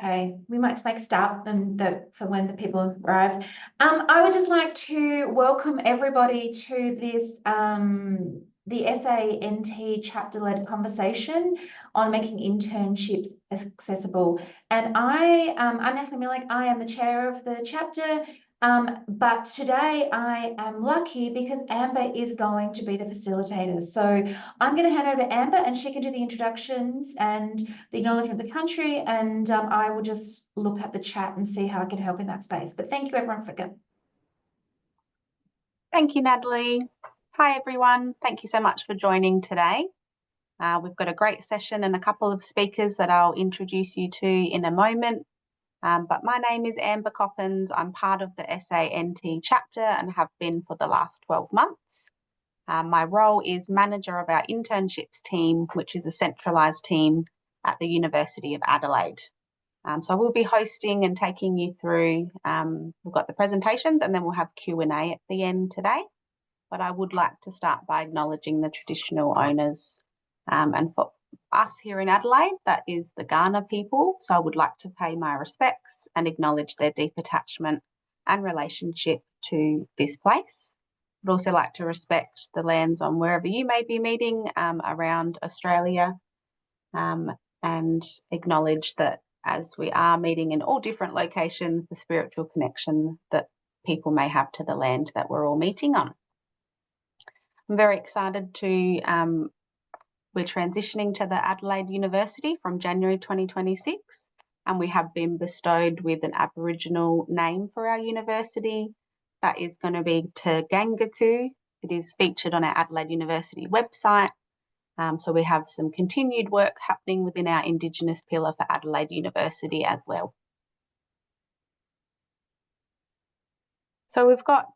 Okay, we might just start them for when the people arrive. I would just like to welcome everybody to this the SANT chapter-led conversation on making internships accessible. And I'm Natalie Millick. I am the chair of the chapter. But today I am lucky because Amber is going to be the facilitator. So I'm going to hand over to Amber and she can do the introductions and the acknowledgement of the country, and I will just look at the chat and see how I can help in that space. But thank you everyone for coming. Thank you, Natalie. Hi everyone. Thank you so much for joining today. We've got a great session and a couple of speakers that I'll introduce you to in a moment. But my name is Amber Coppins. I'm part of the SANT chapter and have been for the last 12 months. My role is manager of our internships team, which is a centralised team at the University of Adelaide. So we'll be hosting and taking you through, we've got the presentations and then we'll have Q&A at the end today. But I would like to start by acknowledging the traditional owners, and for us here in Adelaide, that is the Kaurna people. So I would like to pay my respects and acknowledge their deep attachment and relationship to this place. I'd also like to respect the lands on wherever you may be meeting around Australia, and acknowledge that as we are meeting in all different locations, the spiritual connection that people may have to the land that we're all meeting on. I'm very excited to we're transitioning to the Adelaide University from January 2026, and we have been bestowed with an Aboriginal name for our university. That is going to be Te Gangaku. It is featured on our Adelaide University website. So we have some continued work happening within our Indigenous pillar for Adelaide University as well. So we've got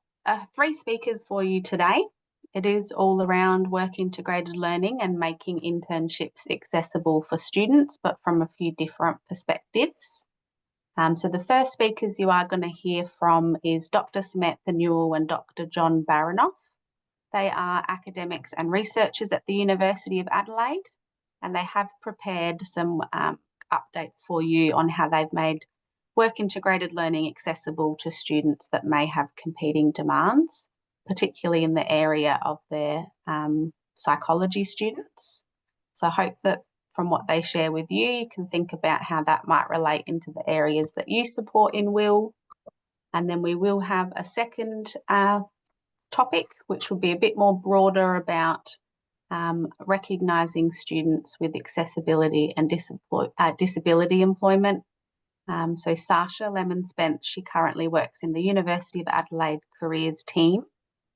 3 speakers for you today. It is all around work integrated learning and making internships accessible for students, but from a few different perspectives. So the first speakers you are going to hear from is Dr. Samantha Newell and Dr. John Baranoff. They are academics and researchers at the University of Adelaide, and they have prepared some updates for you on how they've made work integrated learning accessible to students that may have competing demands, particularly in the area of their psychology students. So I hope that from what they share with you, you can think about how that might relate into the areas that you support in WIL. And then we will have a second topic, which will be a bit more broader about recognising students with accessibility and disability employment. So Sasha Lemon-Spence, she currently works in the University of Adelaide Careers team,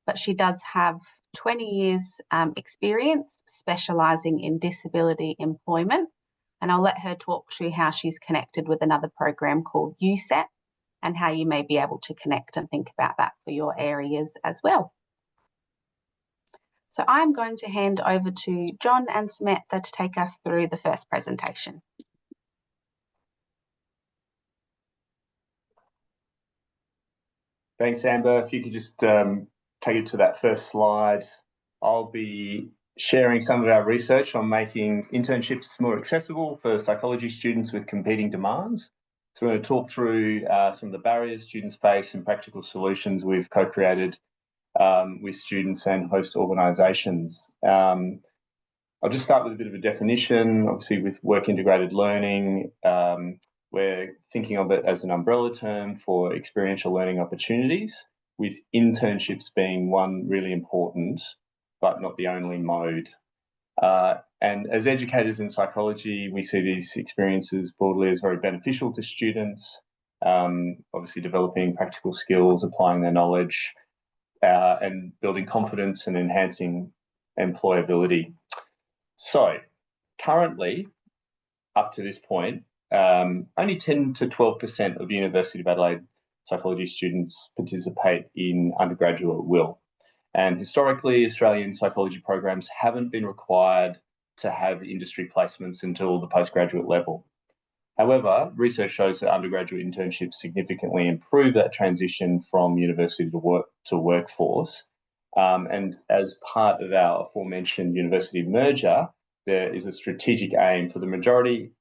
but she does have 20 years experience specialising in disability employment. And I'll let her talk through how she's connected with another program called USET and how you may be able to connect and think about that for your areas as well. So I'm going to hand over to John and Samantha to take us through the first presentation. Thanks, Amber. If you could just take it to that first slide. I'll be sharing some of our research on making internships more accessible for psychology students with competing demands. So we're going to talk through some of the barriers students face and practical solutions we've co-created with students and host organisations. I'll just start with a bit of a definition. Obviously, with work integrated learning, we're thinking of it as an umbrella term for experiential learning opportunities, with internships being one really important, but not the only mode. And as educators in psychology, we see these experiences broadly as very beneficial to students, obviously developing practical skills, applying their knowledge, and building confidence and enhancing employability. So currently, up to this point, only 10 to 12% of University of Adelaide psychology students participate in undergraduate WIL. And historically, Australian psychology programs haven't been required to have industry placements until the postgraduate level. However, research shows that undergraduate internships significantly improve that transition from university to workforce. And as part of our aforementioned university merger, there is a strategic aim for the majority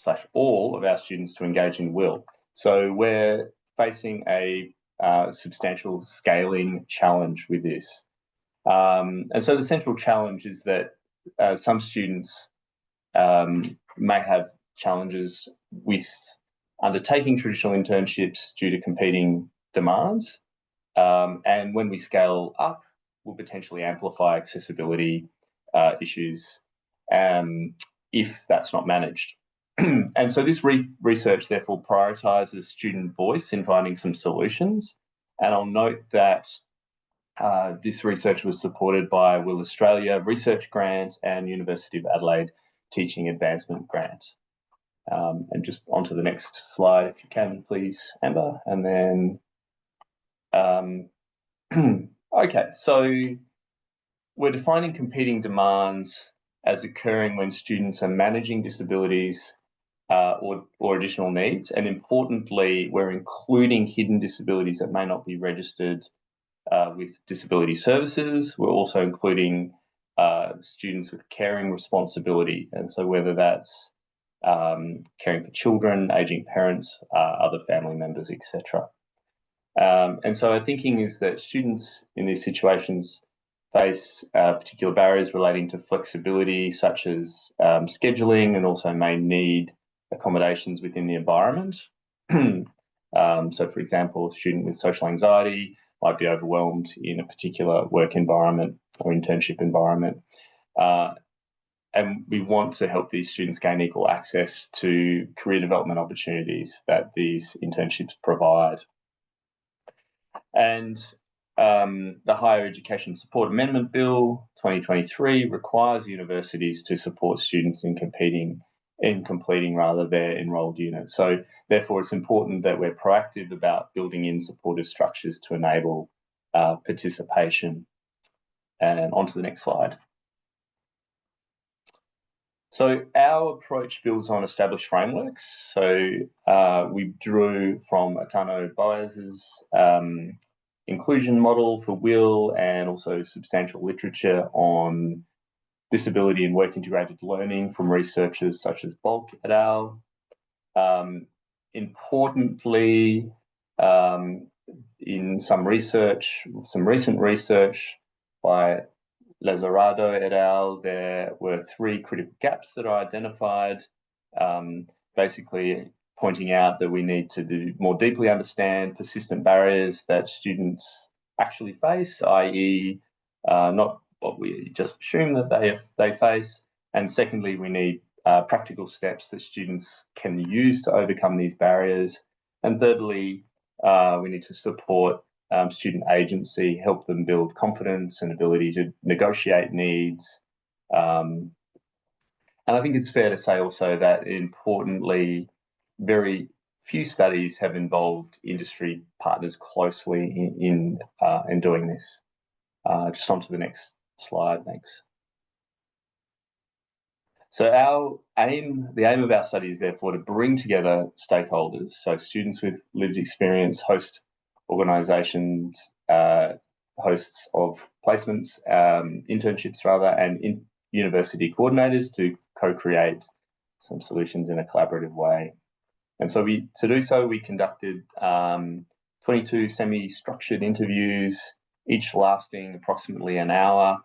/ all of our students to engage in WIL. So we're facing a substantial scaling challenge with this. And so the central challenge is that some students may have challenges with undertaking traditional internships due to competing demands. And when we scale up, we'll potentially amplify accessibility issues if that's not managed. And so this research therefore prioritises student voice in finding some solutions. And I'll note that this research was supported by WIL Australia Research Grant and University of Adelaide Teaching Advancement Grant. And just onto the next slide, if you can, please, Amber. And then, okay, so we're defining competing demands as occurring when students are managing disabilities or additional needs. And importantly, we're including hidden disabilities that may not be registered with disability services. We're also including students with caring responsibility. And so whether that's caring for children, aging parents, other family members, etc. And so our thinking is that students in these situations face particular barriers relating to flexibility, such as scheduling, and also may need accommodations within the environment. So, for example, a student with social anxiety might be overwhelmed in a particular work environment or internship environment. And we want to help these students gain equal access to career development opportunities that these internships provide. And the Higher Education Support Amendment Bill 2023 requires universities to support students in completing their enrolled units. So therefore, it's important that we're proactive about building in supportive structures to enable participation. And on to the next slide. So our approach builds on established frameworks. So we drew from Atano Boaz's inclusion model for WIL, and also substantial literature on disability and work integrated learning from researchers such as Bulk et al. Importantly, in some recent research by Lazarado et al., there were 3 critical gaps that are identified, basically pointing out that we need to more deeply understand persistent barriers that students actually face, i.e. not what we just assume that they face. And secondly, we need practical steps that students can use to overcome these barriers. And thirdly, we need to support student agency, help them build confidence and ability to negotiate needs. And I think it's fair to say also that, importantly, very few studies have involved industry partners closely in doing this. Just on to the next slide, thanks. So the aim of our study is therefore to bring together stakeholders, so students with lived experience, host organisations, hosts of placements, internships rather, and university coordinators to co-create some solutions in a collaborative way. And so to do so, we conducted 22 semi-structured interviews, each lasting approximately an hour.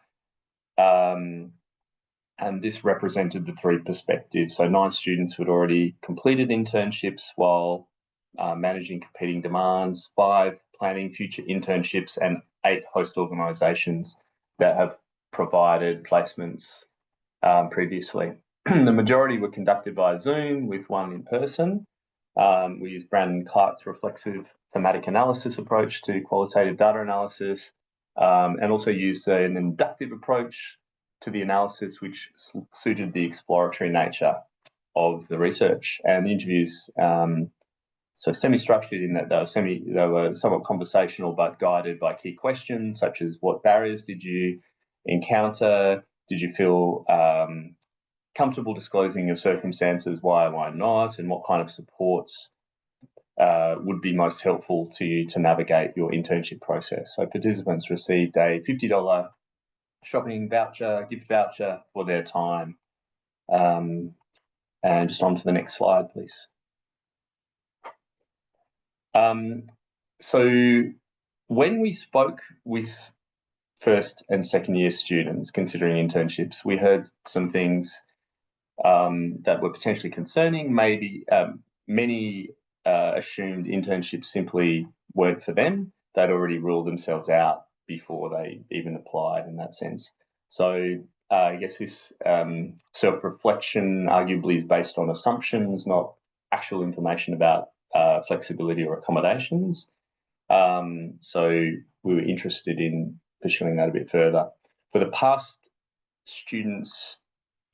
And this represented the 3 perspectives. So 9 students who had already completed internships while managing competing demands, 5 planning future internships, and 8 host organisations that have provided placements previously. The majority were conducted via Zoom, with 1 in person. We used Brandon Clark's reflexive thematic analysis approach to qualitative data analysis, and also used an inductive approach to the analysis, which suited the exploratory nature of the research. And the interviews, so semi-structured in that they were somewhat conversational, but guided by key questions such as: what barriers did you encounter? Did you feel comfortable disclosing your circumstances? Why not? And what kind of supports would be most helpful to you to navigate your internship process? So participants received a $50 shopping voucher, gift voucher for their time. And just on to the next slide, please. So when we spoke with first and second year students considering internships, we heard some things that were potentially concerning. Maybe many assumed internships simply weren't for them. They'd already ruled themselves out before they even applied in that sense. So I guess this self-reflection arguably is based on assumptions, not actual information about flexibility or accommodations. So we were interested in pursuing that a bit further. For the past students'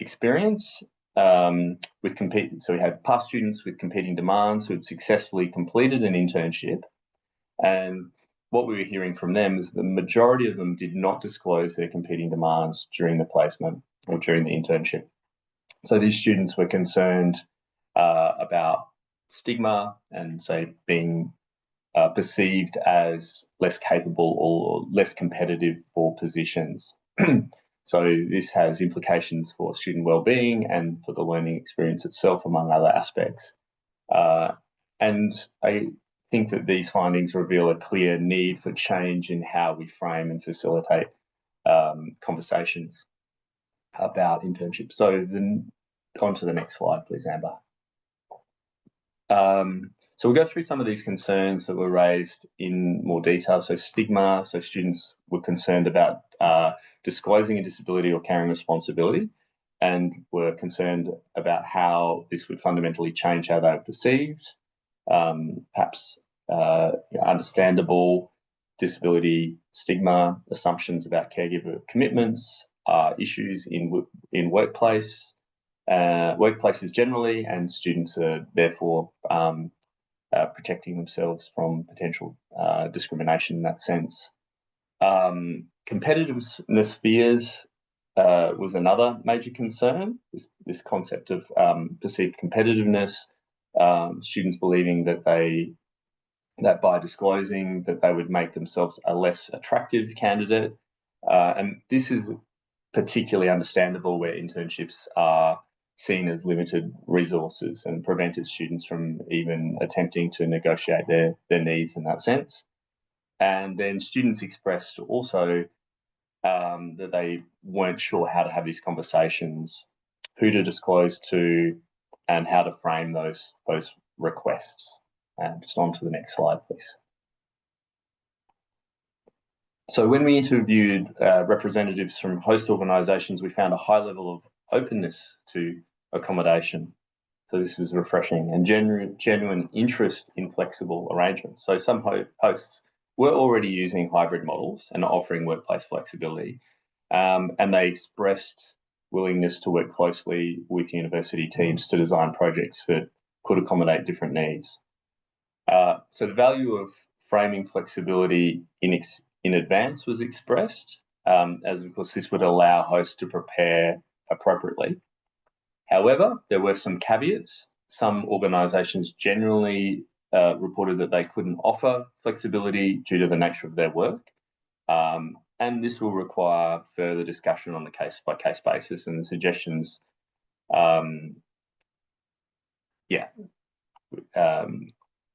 experience so we had past students with competing demands who had successfully completed an internship, and what we were hearing from them is the majority of them did not disclose their competing demands during the placement or during the internship. So these students were concerned about stigma and, say, being perceived as less capable or less competitive for positions. So this has implications for student wellbeing and for the learning experience itself, among other aspects. And I think that these findings reveal a clear need for change in how we frame and facilitate conversations about internships. So then on to the next slide, please, Amber. So we'll go through some of these concerns that were raised in more detail. So stigma, so students were concerned about disclosing a disability or carrying responsibility, and were concerned about how this would fundamentally change how they were perceived. Perhaps understandable disability stigma, assumptions about caregiver commitments, issues in workplaces generally, and students are therefore protecting themselves from potential discrimination in that sense. Competitiveness fears was another major concern, this concept of perceived competitiveness, students believing that by disclosing that they would make themselves a less attractive candidate. And this is particularly understandable where internships are seen as limited resources and prevented students from even attempting to negotiate their needs in that sense. And then students expressed also that they weren't sure how to have these conversations, who to disclose to, and how to frame those requests. And just on to the next slide, please. So when we interviewed representatives from host organisations, we found a high level of openness to accommodation. So this was refreshing, and genuine interest in flexible arrangements. So some hosts were already using hybrid models and offering workplace flexibility, and they expressed willingness to work closely with university teams to design projects that could accommodate different needs. So the value of framing flexibility in advance was expressed, as of course this would allow hosts to prepare appropriately. However, there were some caveats. Some organisations generally reported that they couldn't offer flexibility due to the nature of their work, and this will require further discussion on a case-by-case basis, and the suggestions,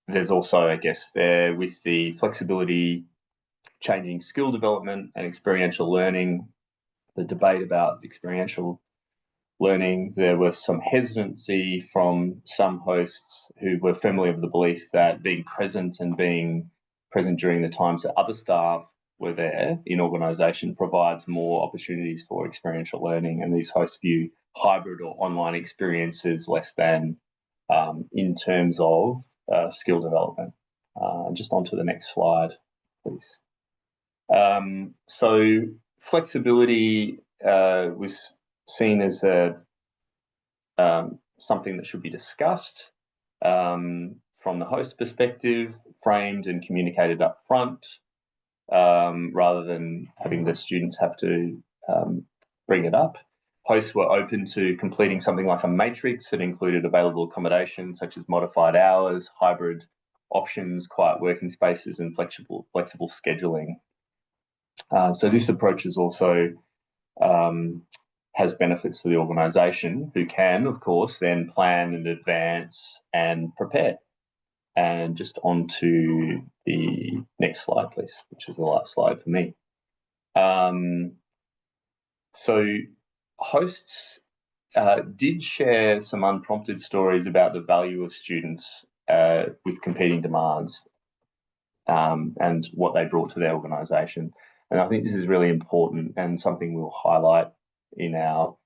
there's also, I guess, there with the flexibility, changing skill development and experiential learning, the debate about experiential learning, there was some hesitancy from some hosts who were firmly of the belief that being present during the times that other staff were there in organisation provides more opportunities for experiential learning, and these hosts view hybrid or online experiences less than in terms of skill development. Just on to the next slide, please. So flexibility was seen as something that should be discussed from the host perspective, framed and communicated up front, rather than having the students have to bring it up. Hosts were open to completing something like a matrix that included available accommodations such as modified hours, hybrid options, quiet working spaces, and flexible scheduling. So this approach is also has benefits for the organisation, who can, of course, then plan in advance and prepare. And just on to the next slide, please, which is the last slide for me. So hosts did share some unprompted stories about the value of students with competing demands and what they brought to their organisation. And I think this is really important, and something we'll highlight in our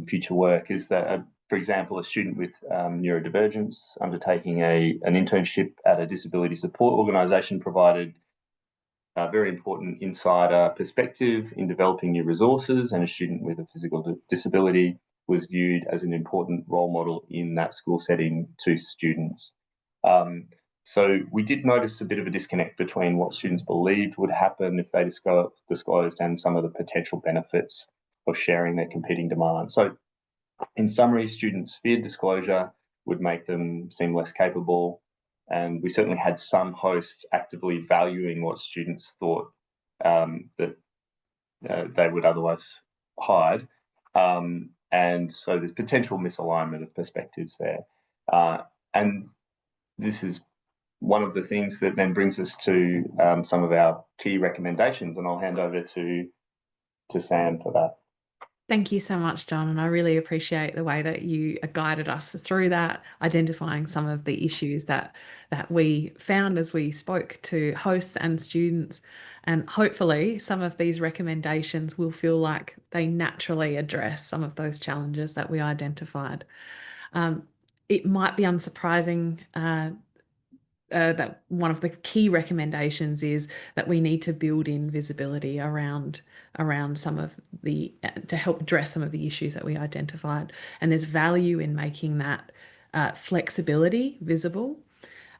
future work is that, for example, a student with neurodivergence undertaking an internship at a disability support organisation provided a very important insider perspective in developing new resources, and a student with a physical disability was viewed as an important role model in that school setting to students. So we did notice a bit of a disconnect between what students believed would happen if they disclosed and some of the potential benefits of sharing their competing demands. So in summary, students feared disclosure would make them seem less capable, and we certainly had some hosts actively valuing what students thought that they would otherwise hide. And so there's potential misalignment of perspectives there. And this is one of the things that then brings us to some of our key recommendations, and I'll hand over to Sam for that. Thank you so much, John, and I really appreciate the way that you guided us through that, identifying some of the issues that we found as we spoke to hosts and students. And hopefully some of these recommendations will feel like they naturally address some of those challenges that we identified. It might be unsurprising that one of the key recommendations is that we need to build in visibility around some of the, to help address some of the issues that we identified. And there's value in making that flexibility visible.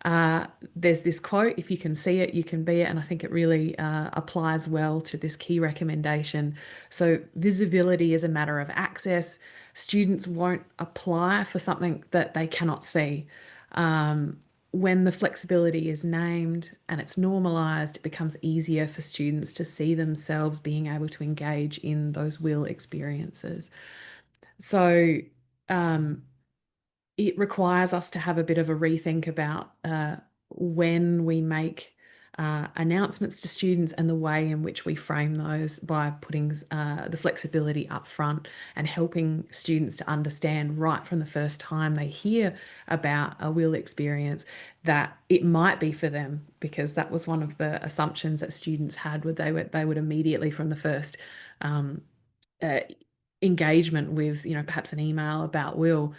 There's this quote, if you can see it, you can be it. And I think it really applies well to this key recommendation. So visibility is a matter of access. Students won't apply for something that they cannot see. When the flexibility is named and it's normalised, it becomes easier for students to see themselves being able to engage in those WIL experiences. So it requires us to have a bit of a rethink about when we make announcements to students and the way in which we frame those by putting the flexibility up front and helping students to understand right from the first time they hear about a WIL experience that it might be for them, because that was one of the assumptions that students had. They would immediately from the first engagement with, perhaps an email about WIL,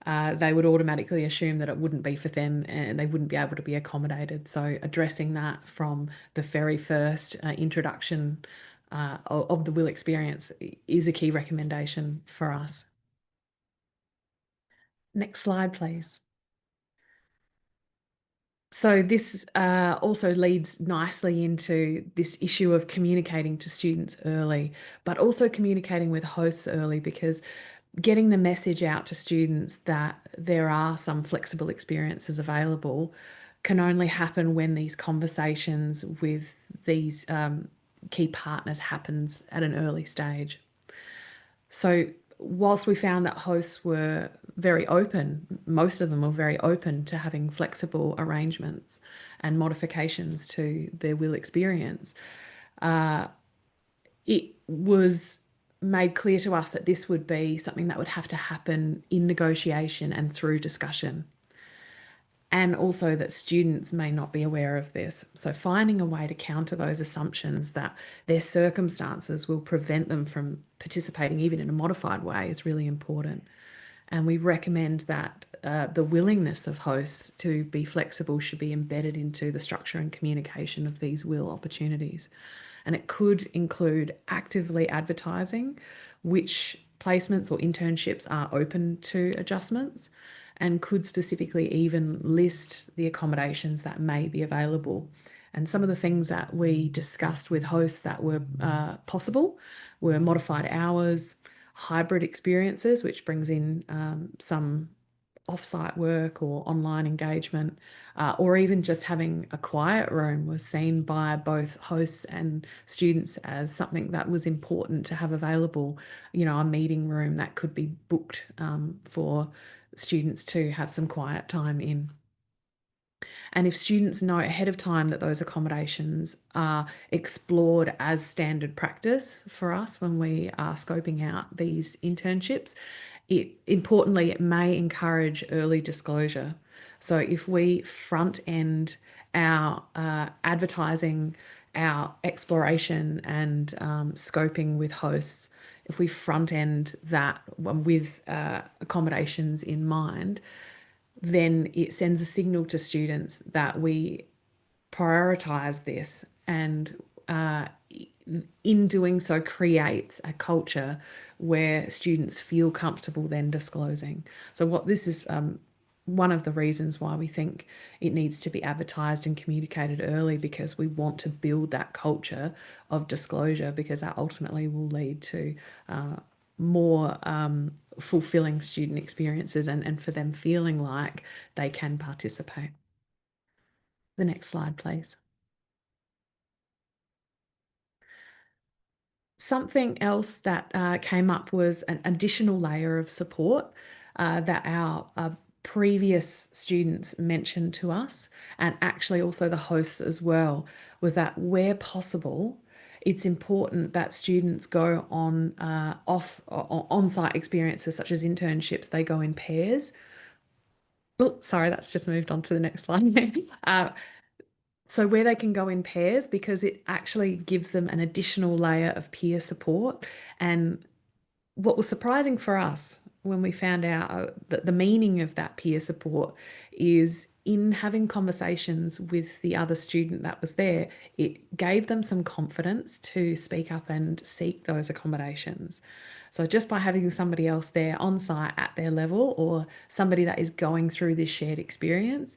they would automatically assume that it wouldn't be for them and they wouldn't be able to be accommodated. So addressing that from the very first introduction of the WIL experience is a key recommendation for us. Next slide, please. So this also leads nicely into this issue of communicating to students early, but also communicating with hosts early, because getting the message out to students that there are some flexible experiences available can only happen when these conversations with these key partners happens at an early stage. So whilst we found that hosts were very open, most of them were very open to having flexible arrangements and modifications to their WIL experience, it was made clear to us that this would be something that would have to happen in negotiation and through discussion. And also that students may not be aware of this. So finding a way to counter those assumptions that their circumstances will prevent them from participating even in a modified way is really important. And we recommend that the willingness of hosts to be flexible should be embedded into the structure and communication of these WIL opportunities. And it could include actively advertising which placements or internships are open to adjustments, and could specifically even list the accommodations that may be available. And some of the things that we discussed with hosts that were possible were modified hours, hybrid experiences, which brings in some offsite work or online engagement, or even just having a quiet room was seen by both hosts and students as something that was important to have available, a meeting room that could be booked for students to have some quiet time in. And if students know ahead of time that those accommodations are explored as standard practice for us when we are scoping out these internships, importantly, it may encourage early disclosure. So if we front end our advertising, our exploration and scoping with hosts, if we front end that with accommodations in mind, then it sends a signal to students that we prioritize this, and in doing so creates a culture where students feel comfortable then disclosing. So what this is one of the reasons why we think it needs to be advertised and communicated early, because we want to build that culture of disclosure, because that ultimately will lead to more fulfilling student experiences and for them feeling like they can participate. The next slide, please. Something else that came up was an additional layer of support that our previous students mentioned to us, and actually also the hosts as well, was that where possible, it's important that students go on on-site experiences such as internships. They go in pairs. Oh, sorry, that's just moved on to the next slide. So where they can go in pairs, because it actually gives them an additional layer of peer support. And what was surprising for us when we found out that the meaning of that peer support is in having conversations with the other student that was there, it gave them some confidence to speak up and seek those accommodations. So just by having somebody else there on site at their level, or somebody that is going through this shared experience,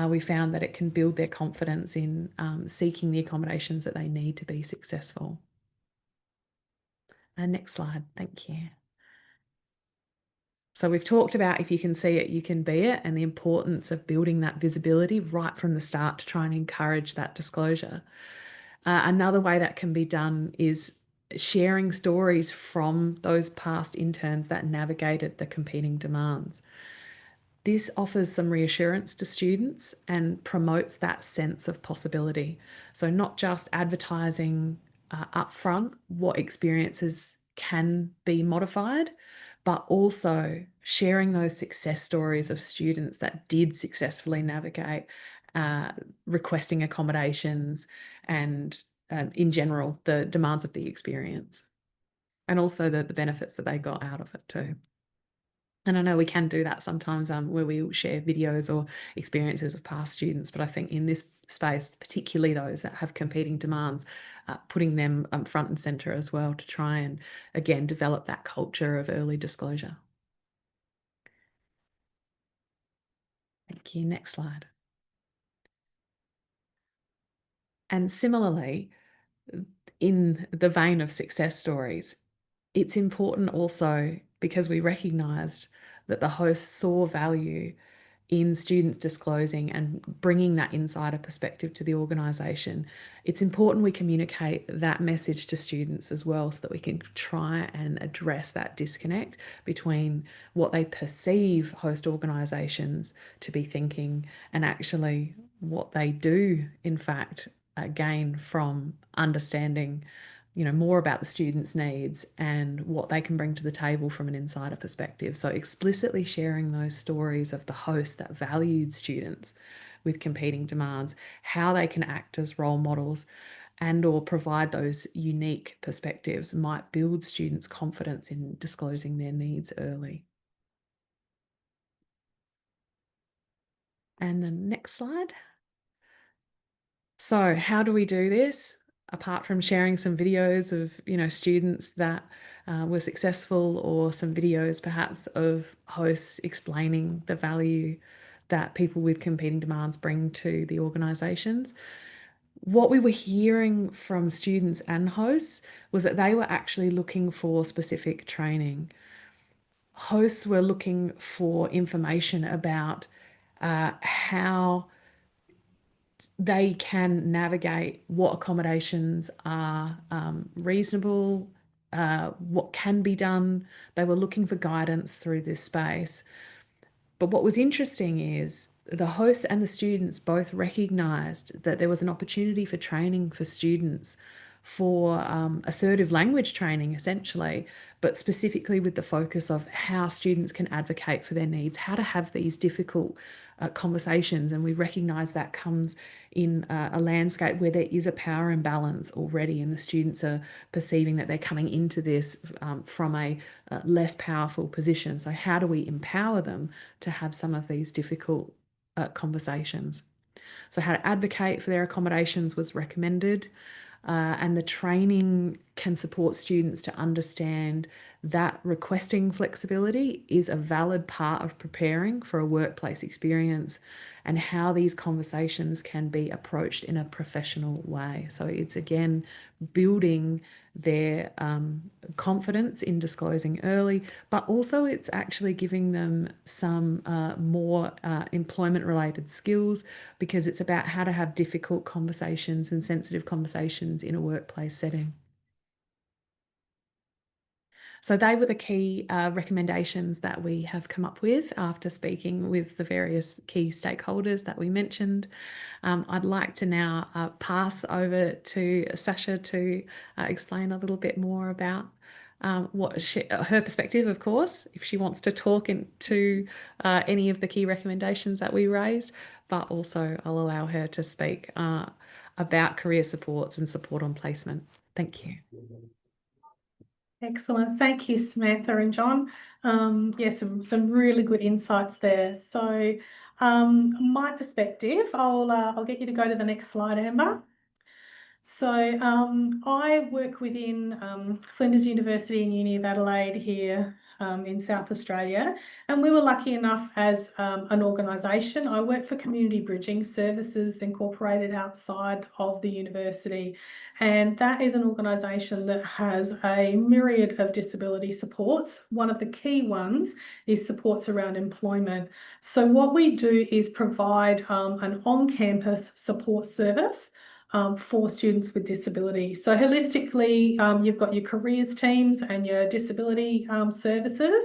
we found that it can build their confidence in seeking the accommodations that they need to be successful. Next slide, thank you. So we've talked about if you can see it, you can be it, and the importance of building that visibility right from the start to try and encourage that disclosure. Another way that can be done is sharing stories from those past interns that navigated the competing demands. This offers some reassurance to students and promotes that sense of possibility. So not just advertising upfront what experiences can be modified, but also sharing those success stories of students that did successfully navigate requesting accommodations and in general, the demands of the experience, and also the benefits that they got out of it too. And I know we can do that sometimes where we share videos or experiences of past students, but I think in this space, particularly those that have competing demands, putting them front and centre as well to try and, again, develop that culture of early disclosure. Thank you. Next slide. And similarly, in the vein of success stories, it's important also, because we recognised that the host saw value in students disclosing and bringing that insider perspective to the organisation. It's important we communicate that message to students as well, so that we can try and address that disconnect between what they perceive host organisations to be thinking and actually what they do, in fact, gain from understanding more about the students' needs and what they can bring to the table from an insider perspective. So explicitly sharing those stories of the host that valued students with competing demands, how they can act as role models and or provide those unique perspectives might build students' confidence in disclosing their needs early. And the next slide. So how do we do this? Apart from sharing some videos of students that were successful, or some videos perhaps of hosts explaining the value that people with competing demands bring to the organisations, what we were hearing from students and hosts was that they were actually looking for specific training. hosts were looking for information about how they can navigate what accommodations are reasonable, what can be done. They were looking for guidance through this space. But what was interesting is the hosts and the students both recognised that there was an opportunity for training for students for assertive language training, essentially, but specifically with the focus of how students can advocate for their needs, how to have these difficult conversations. And we recognise that comes in a landscape where there is a power imbalance already, and the students are perceiving that they're coming into this from a less powerful position. So how do we empower them to have some of these difficult conversations? So how to advocate for their accommodations was recommended. And the training can support students to understand that requesting flexibility is a valid part of preparing for a workplace experience, and how these conversations can be approached in a professional way. So it's, again, building their confidence in disclosing early, but also it's actually giving them some more employment-related skills, because it's about how to have difficult conversations and sensitive conversations in a workplace setting. So they were the key recommendations that we have come up with after speaking with the various key stakeholders that we mentioned. I'd like to now pass over to Sasha to explain a little bit more about what her perspective, of course, if she wants to talk into any of the key recommendations that we raised, but also I'll allow her to speak about career supports and support on placement. Thank you. Excellent. Thank you, Samantha and John. Yeah, some really good insights there. So my perspective, I'll get you to go to the next slide, Amber. So I work within Flinders University and Uni of Adelaide here in South Australia, and we were lucky enough as an organisation. I work for Community Bridging Services Incorporated outside of the university, and that is an organisation that has a myriad of disability supports. One of the key ones is supports around employment. So what we do is provide an on-campus support service for students with disability. So holistically, you've got your careers teams and your disability services.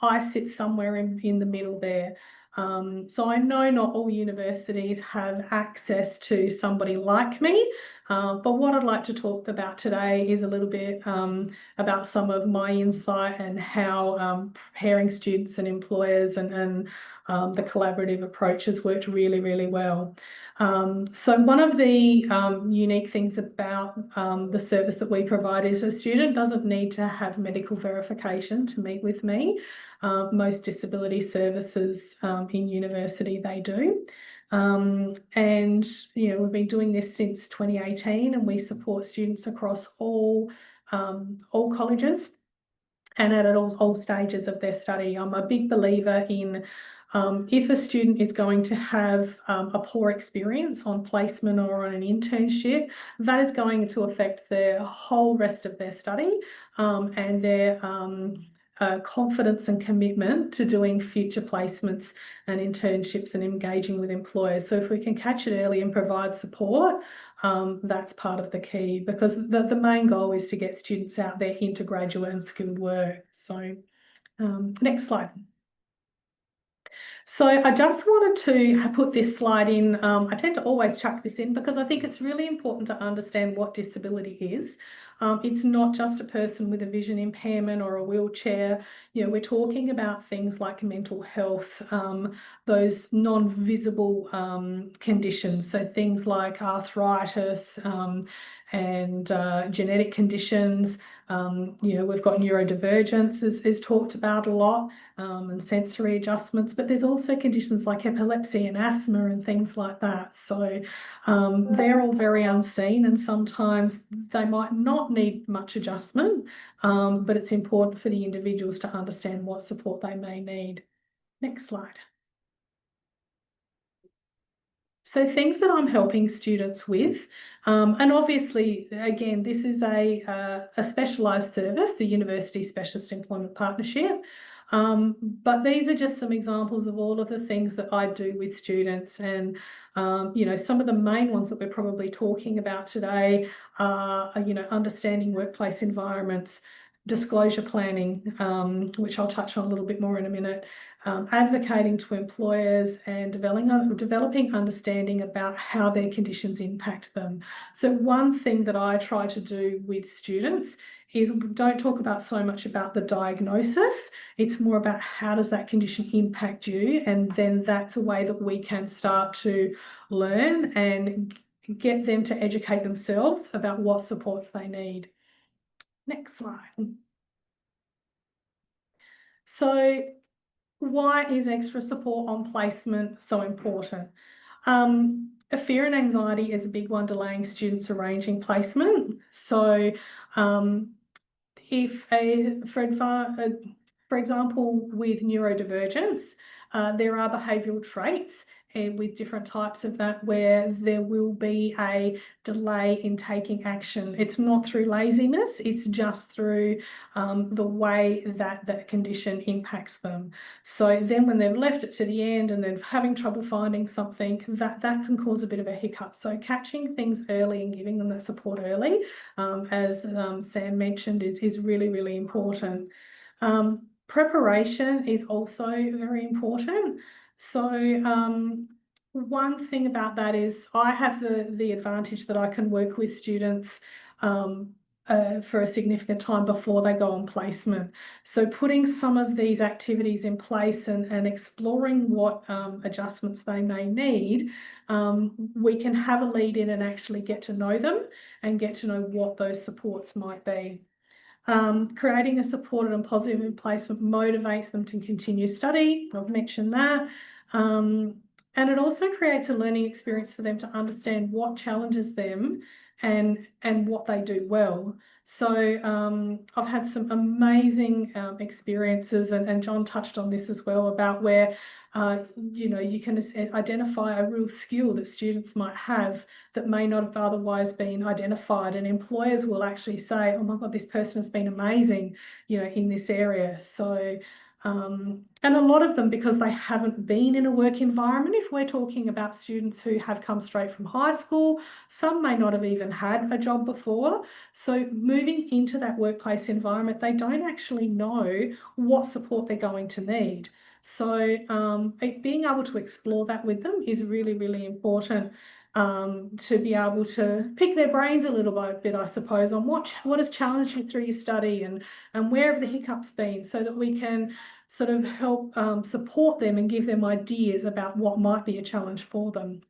I sit somewhere in the middle there. So I know not all universities have access to somebody like me, but what I'd like to talk about today is a little bit about some of my insight and how preparing students and employers and the collaborative approach has worked really, really well. So one of the unique things about the service that we provide is a student doesn't need to have medical verification to meet with me. Most disability services in university, they do. And we've been doing this since 2018, and we support students across all colleges and at all stages of their study. I'm a big believer in if a student is going to have a poor experience on placement or on an internship, that is going to affect the whole rest of their study and their confidence and commitment to doing future placements and internships and engaging with employers. So if we can catch it early and provide support, that's part of the key, because the main goal is to get students out there into graduate and skilled work. So next slide. So I just wanted to put this slide in. I tend to always chuck this in because I think it's really important to understand what disability is. It's not just a person with a vision impairment or a wheelchair. We're talking about things like mental health, those non-visible conditions. So things like arthritis and genetic conditions. We've got neurodivergence is talked about a lot, and sensory adjustments, but there's also conditions like epilepsy and asthma and things like that. So they're all very unseen, and sometimes they might not need much adjustment, but it's important for the individuals to understand what support they may need. Next slide. So things that I'm helping students with, and obviously, again, this is a specialised service, the University Specialist Employment Partnership. But these are just some examples of all of the things that I do with students. And, you know, some of the main ones that we're probably talking about today are, you know, understanding workplace environments, disclosure planning, which I'll touch on a little bit more in a minute, advocating to employers, and developing understanding about how their conditions impact them. So one thing that I try to do with students is don't talk about so much about the diagnosis. It's more about how does that condition impact you, and then that's a way that we can start to learn and get them to educate themselves about what supports they need. Next slide. So why is extra support on placement so important? A fear and anxiety is a big one, delaying students arranging placement. So if for example, with neurodivergence, there are behavioural traits with different types of that where there will be a delay in taking action. It's not through laziness, it's just through the way that that condition impacts them. So then when they've left it to the end and they're having trouble finding something, that can cause a bit of a hiccup. So catching things early and giving them that support early, as Sam mentioned, is really, really important. Preparation is also very important. So one thing about that is I have the advantage that I can work with students for a significant time before they go on placement. So putting some of these activities in place and exploring what adjustments they may need, we can have a lead in and actually get to know them and get to know what those supports might be. Creating a supported and positive placement motivates them to continue study. I've mentioned that. And it also creates a learning experience for them to understand what challenges them and what they do well. So I've had some amazing experiences, and John touched on this as well, about where you know, you can identify a real skill that students might have that may not have otherwise been identified, and employers will actually say, oh my God, this person has been amazing, you know, in this area. So and a lot of them, because they haven't been in a work environment, if we're talking about students who have come straight from high school, some may not have even had a job before. So moving into that workplace environment, they don't actually know what support they're going to need. So being able to explore that with them is really, really important, to be able to pick their brains a little bit, I suppose, on what has challenged you through your study and where have the hiccups been, so that we can sort of help support them and give them ideas about what might be a challenge for them.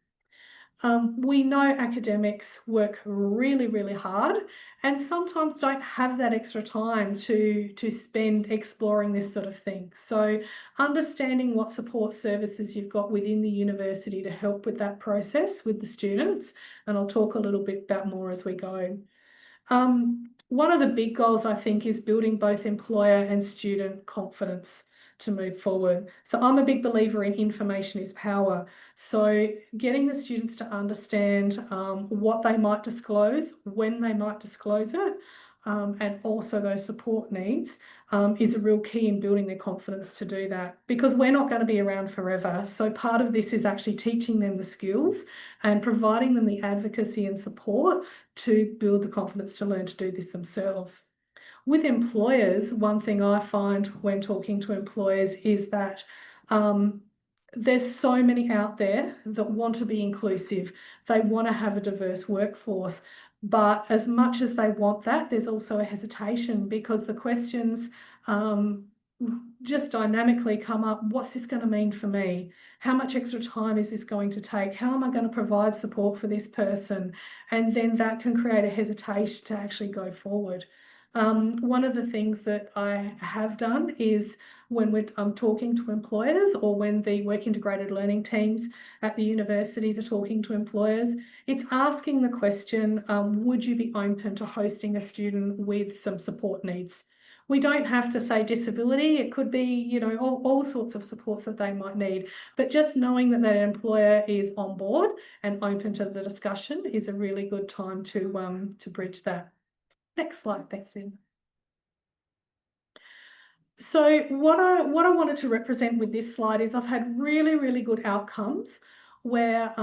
We know academics work really, really hard and sometimes don't have that extra time to spend exploring this sort of thing. So understanding what support services you've got within the university to help with that process with the students, and I'll talk a little bit about more as we go. One of the big goals, I think, is building both employer and student confidence to move forward. So I'm a big believer in information is power. So getting the students to understand what they might disclose, when they might disclose it, and also those support needs is a real key in building their confidence to do that, because we're not going to be around forever. So part of this is actually teaching them the skills and providing them the advocacy and support to build the confidence to learn to do this themselves. With employers, one thing I find when talking to employers is that there's so many out there that want to be inclusive. They want to have a diverse workforce. But as much as they want that, there's also a hesitation, because the questions just dynamically come up. What's this going to mean for me? How much extra time is this going to take? How am I going to provide support for this person? And then that can create a hesitation to actually go forward. One of the things that I have done is when I'm talking to employers, or when the work integrated learning teams at the universities are talking to employers, it's asking the question, would you be open to hosting a student with some support needs? We don't have to say disability. It could be, you know, all sorts of supports that they might need. But just knowing that that employer is on board and open to the discussion is a really good time to bridge that. Next slide, thanks, Em. So what I wanted to represent with this slide is I've had really, really good outcomes where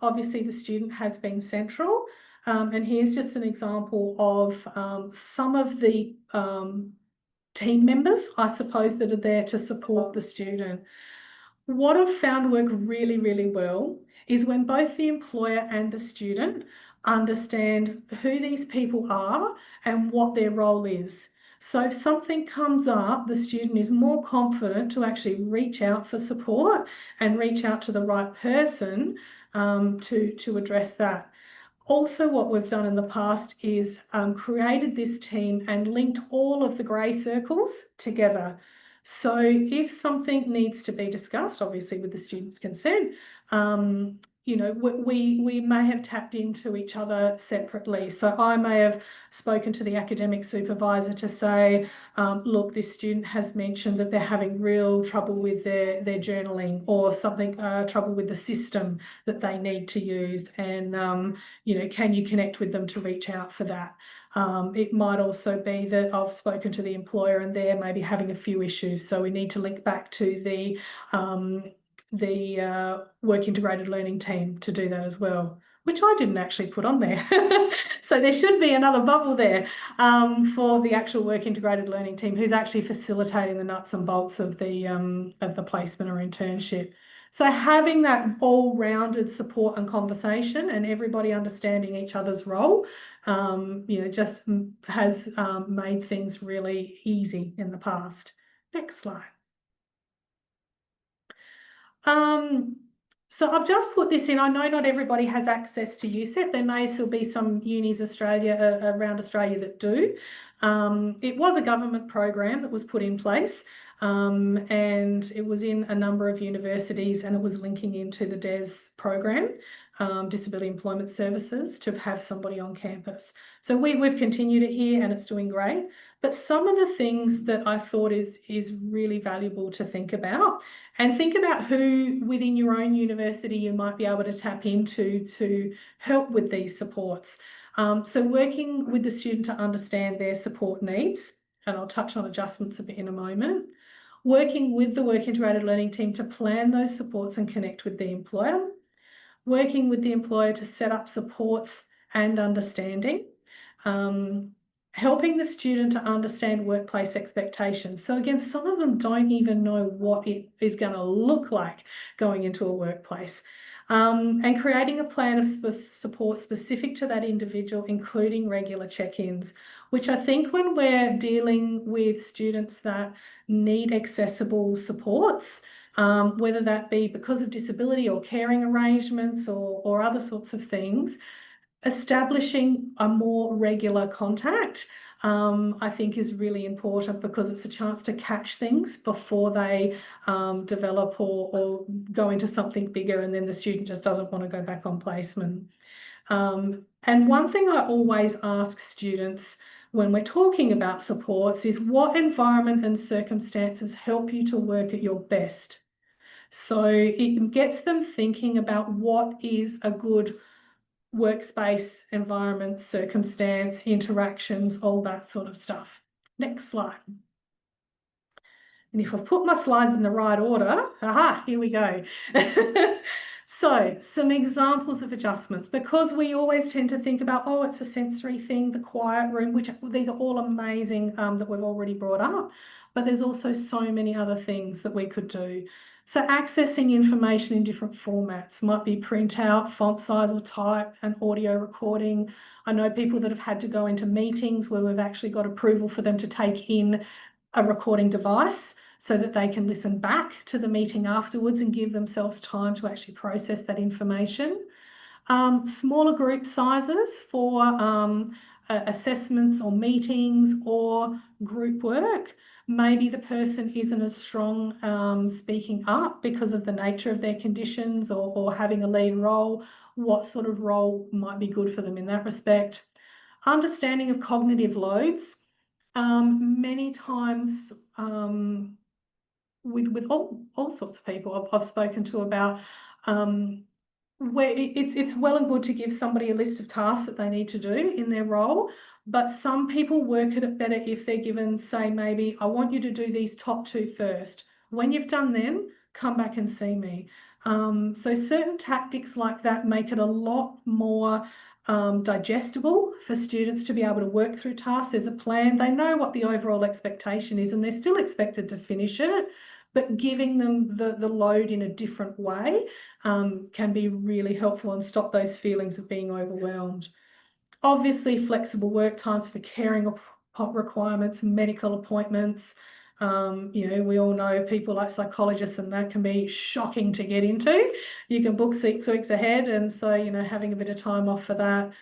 obviously the student has been central. And here's just an example of some of the team members, I suppose, that are there to support the student. What I've found work really, really well is when both the employer and the student understand who these people are and what their role is. So if something comes up, the student is more confident to actually reach out for support and reach out to the right person to address that. Also, what we've done in the past is created this team and linked all of the grey circles together. So if something needs to be discussed, obviously with the student's consent, you know, we may have tapped into each other separately. So I may have spoken to the academic supervisor to say, look, this student has mentioned that they're having real trouble with their journaling or something, trouble with the system that they need to use. And, you know, can you connect with them to reach out for that? It might also be that I've spoken to the employer and they're maybe having a few issues. So we need to link back to the work integrated learning team to do that as well, which I didn't actually put on there. So there should be another bubble there for the actual work integrated learning team who's actually facilitating the nuts and bolts of the placement or internship. So having that all-rounded support and conversation and everybody understanding each other's role, you know, just has made things really easy in the past. Next slide. So I've just put this in. I know not everybody has access to USET. There may still be some unis around Australia that do. It was a government program that was put in place and it was in a number of universities and it was linking into the DES program, Disability Employment Services, to have somebody on campus. So we've continued it here and it's doing great. But some of the things that I thought is really valuable to think about, and think about who within your own university you might be able to tap into to help with these supports. So working with the student to understand their support needs, and I'll touch on adjustments a bit in a moment. Working with the work integrated learning team to plan those supports and connect with the employer. Working with the employer to set up supports and understanding. Helping the student to understand workplace expectations. So again, some of them don't even know what it is going to look like going into a workplace. And creating a plan of support specific to that individual, including regular check-ins, which I think when we're dealing with students that need accessible supports, whether that be because of disability or caring arrangements or other sorts of things, establishing a more regular contact, I think is really important because it's a chance to catch things before they develop or go into something bigger and then the student just doesn't want to go back on placement. And one thing I always ask students when we're talking about supports is what environment and circumstances help you to work at your best? So it gets them thinking about what is a good workspace, environment, circumstance, interactions, all that sort of stuff. Next slide. And if I've put my slides in the right order, aha, here we go. So some examples of adjustments, because we always tend to think about, oh, it's a sensory thing, the quiet room, which these are all amazing that we've already brought up, but there's also so many other things that we could do. So accessing information in different formats might be printout, font size or type, and audio recording. I know people that have had to go into meetings where we've actually got approval for them to take in a recording device so that they can listen back to the meeting afterwards and give themselves time to actually process that information. Smaller group sizes for assessments or meetings or group work. Maybe the person isn't as strong speaking up because of the nature of their conditions or having a lead role. What sort of role might be good for them in that respect? Understanding of cognitive loads. Many times with all sorts of people I've spoken to about where it's well and good to give somebody a list of tasks that they need to do in their role, but some people work at it better if they're given, say, maybe, I want you to do these top 2 first. When you've done them, come back and see me. So certain tactics like that make it a lot more digestible for students to be able to work through tasks. There's a plan, they know what the overall expectation is, and they're still expected to finish it, but giving them the load in a different way can be really helpful and stop those feelings of being overwhelmed. Obviously, flexible work times for caring requirements, medical appointments. You know, we all know people like psychologists, and that can be shocking to get into. You can book 6 weeks ahead, and so, you know, having a bit of time off for that.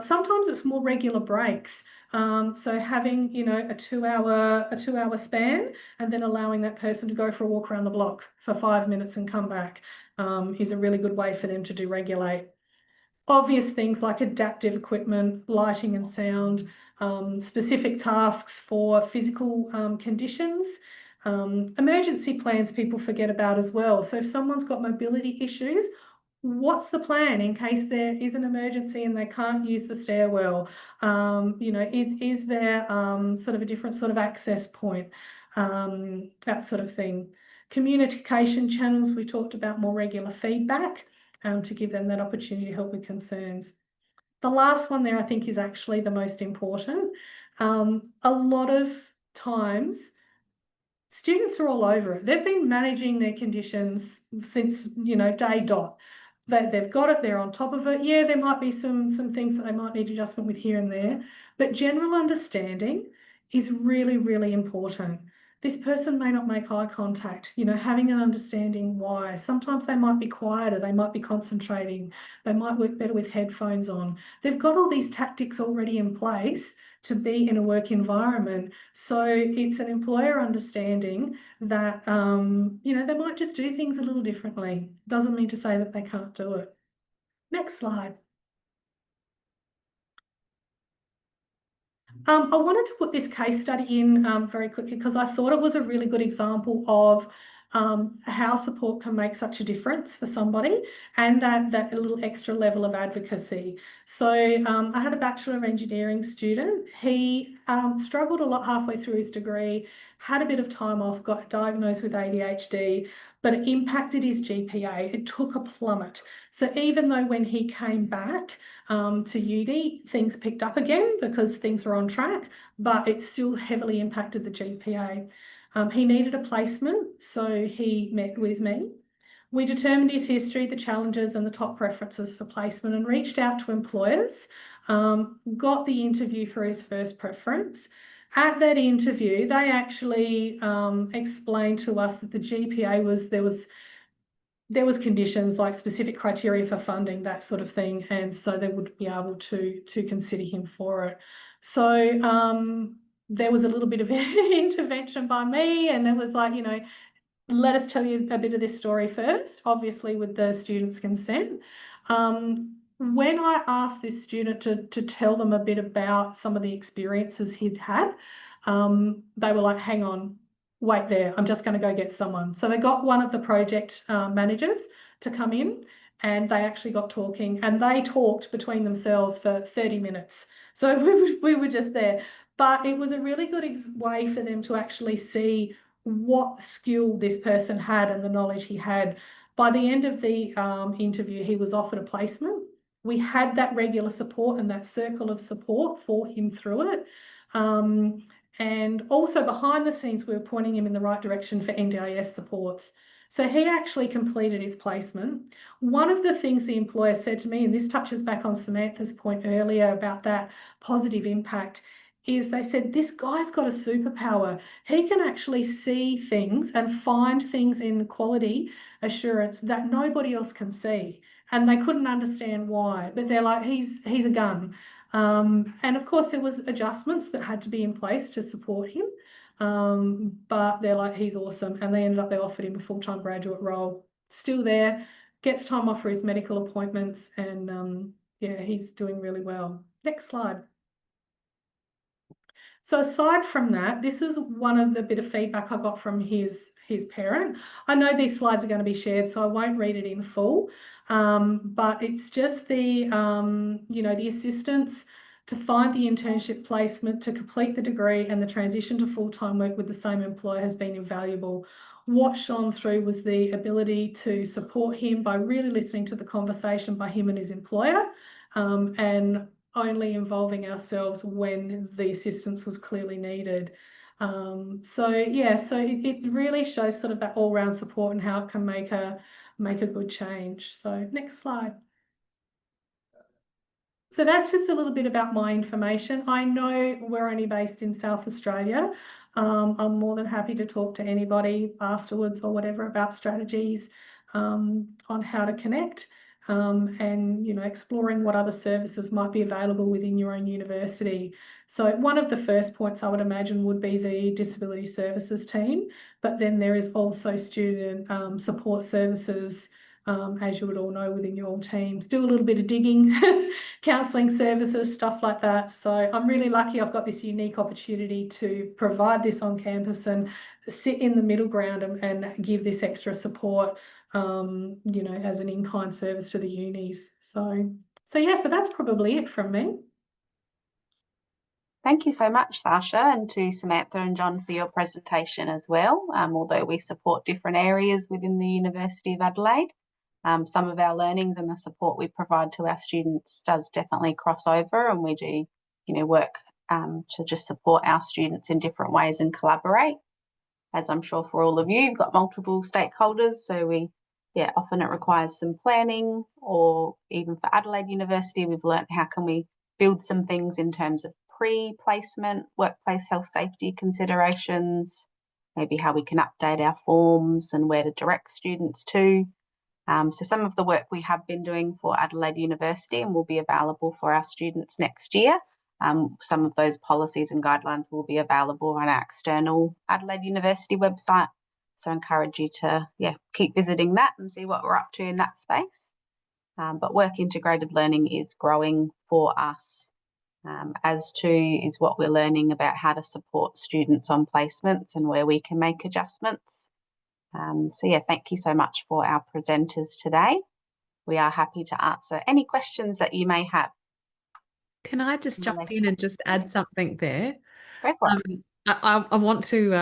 Sometimes it's more regular breaks. So having, you know, a 2-hour span, and then allowing that person to go for a walk around the block for 5 minutes and come back is a really good way for them to deregulate. Obvious things like adaptive equipment, lighting and sound, specific tasks for physical conditions, emergency plans people forget about as well. So if someone's got mobility issues, what's the plan in case there is an emergency and they can't use the stairwell? You know, is there sort of a different sort of access point? That sort of thing. Communication channels, we talked about more regular feedback to give them that opportunity to help with concerns. The last one there, I think, is actually the most important. A lot of times, students are all over it. They've been managing their conditions since, you know, day dot. They've got it, they're on top of it. Yeah, there might be some things that they might need adjustment with here and there, but general understanding is really, really important. This person may not make eye contact, you know, having an understanding why. Sometimes they might be quieter, they might be concentrating, they might work better with headphones on. They've got all these tactics already in place to be in a work environment. So it's an employer understanding that, you know, they might just do things a little differently. Doesn't mean to say that they can't do it. Next slide. I wanted to put this case study in very quickly because I thought it was a really good example of how support can make such a difference for somebody, and that little extra level of advocacy. So I had a Bachelor of Engineering student. He struggled a lot halfway through his degree, had a bit of time off, got diagnosed with ADHD, but it impacted his GPA. It took a plummet. So even though when he came back to uni, things picked up again because things were on track, but it still heavily impacted the GPA. He needed a placement, so he met with me. We determined his history, the challenges and the top preferences for placement, and reached out to employers, got the interview for his first preference. At that interview, they actually explained to us that the GPA was, there was conditions like specific criteria for funding, that sort of thing, and so they would be able to consider him for it. So there was a little bit of intervention by me, and it was like, you know, let us tell you a bit of this story first, obviously with the student's consent. When I asked this student to tell them a bit about some of the experiences he'd had, they were like, hang on, wait there, I'm just going to go get someone. So they got one of the project managers to come in, and they actually got talking, and they talked between themselves for 30 minutes. So we were just there. But it was a really good way for them to actually see what skill this person had and the knowledge he had. By the end of the interview, he was offered a placement. We had that regular support and that circle of support for him through it. And also behind the scenes, we were pointing him in the right direction for NDIS supports. So he actually completed his placement. One of the things the employer said to me, and this touches back on Samantha's point earlier about that positive impact, is they said, this guy's got a superpower. He can actually see things and find things in quality assurance that nobody else can see. And they couldn't understand why, but they're like, he's a gun. And of course, there was adjustments that had to be in place to support him. But they're like, he's awesome. And they offered him a full-time graduate role. Still there, gets time off for his medical appointments, and yeah, he's doing really well. Next slide. So aside from that, this is one of the bit of feedback I got from his parent. I know these slides are going to be shared, so I won't read it in full. but it's just the, the assistance to find the internship placement, to complete the degree, and the transition to full-time work with the same employer has been invaluable. What shone through was the ability to support him by really listening to the conversation by him and his employer, and only involving ourselves when the assistance was clearly needed. So it really shows sort of that all-round support and how it can make a good change. So next slide. So that's just a little bit about my information. I know we're only based in South Australia. I'm more than happy to talk to anybody afterwards or whatever about strategies on how to connect, and exploring what other services might be available within your own university. So one of the first points I would imagine would be the disability services team, but then there is also student support services, as you would all know, within your own teams. Do a little bit of digging, counselling services, stuff like that. So I'm really lucky I've got this unique opportunity to provide this on campus and sit in the middle ground and give this extra support, as an in-kind service to the unis. So that's probably it from me. Thank you so much, Sasha, and to Samantha and John for your presentation as well. Although we support different areas within the University of Adelaide, some of our learnings and the support we provide to our students does definitely cross over, and we do, work to just support our students in different ways and collaborate. As I'm sure for all of you, you've got multiple stakeholders, so often it requires some planning, or even for Adelaide University, we've learnt how can we build some things in terms of pre-placement, workplace health safety considerations, maybe how we can update our forms and where to direct students to. So some of the work we have been doing for Adelaide University and will be available for our students next year. Some of those policies and guidelines will be available on our external Adelaide University website. So I encourage you to keep visiting that and see what we're up to in that space. But work integrated learning is growing for us, as to is what we're learning about how to support students on placements and where we can make adjustments. Thank you so much for our presenters today. We are happy to answer any questions that you may have. Can I just jump in and just add something there? Go for it. I want to,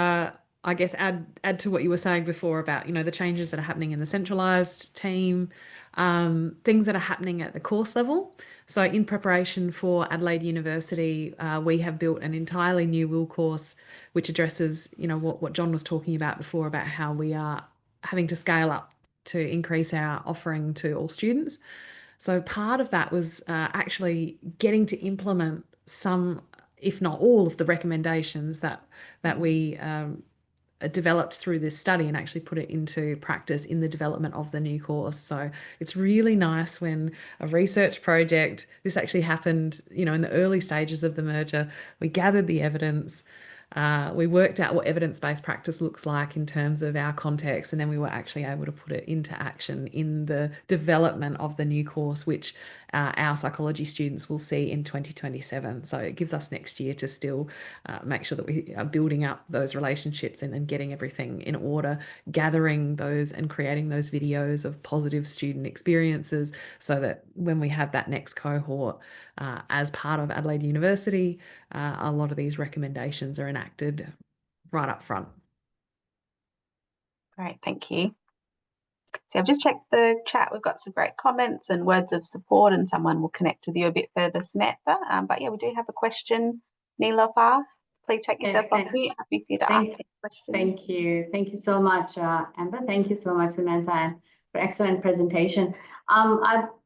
add to what you were saying before about, the changes that are happening in the centralised team, things that are happening at the course level. So in preparation for Adelaide University, we have built an entirely new WIL course, which addresses, what John was talking about before, about how we are having to scale up to increase our offering to all students. So part of that was actually getting to implement some, if not all, of the recommendations that we developed through this study, and actually put it into practice in the development of the new course. So it's really nice when a research project, this actually happened, in the early stages of the merger. We gathered the evidence, we worked out what evidence-based practice looks like in terms of our context, and then we were actually able to put it into action in the development of the new course, which our psychology students will see in 2027. So it gives us next year to still make sure that we are building up those relationships and getting everything in order, gathering those and creating those videos of positive student experiences, so that when we have that next cohort as part of Adelaide University, a lot of these recommendations are enacted right up front. Great, thank you. So I've just checked the chat. We've got some great comments and words of support, and someone will connect with you a bit further, Samantha. But we do have a question. Neelofar, please take yourself off mute. Happy for you to ask any questions. Thank you. Thank you so much, Amber. Thank you so much, Samantha, for excellent presentation.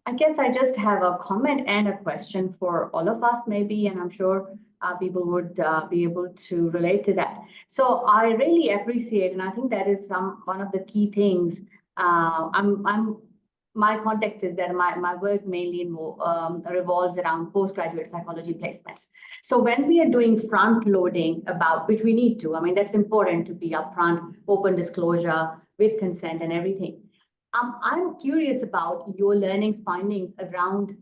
I guess I just have a comment and a question for all of us, maybe, and I'm sure people would be able to relate to that. So I really appreciate, and I think that is one of the key things. My context is that my work mainly revolves around postgraduate psychology placements. So when we are doing front loading about, which we need to, that's important to be upfront, open disclosure with consent and everything. I'm curious about your learnings findings around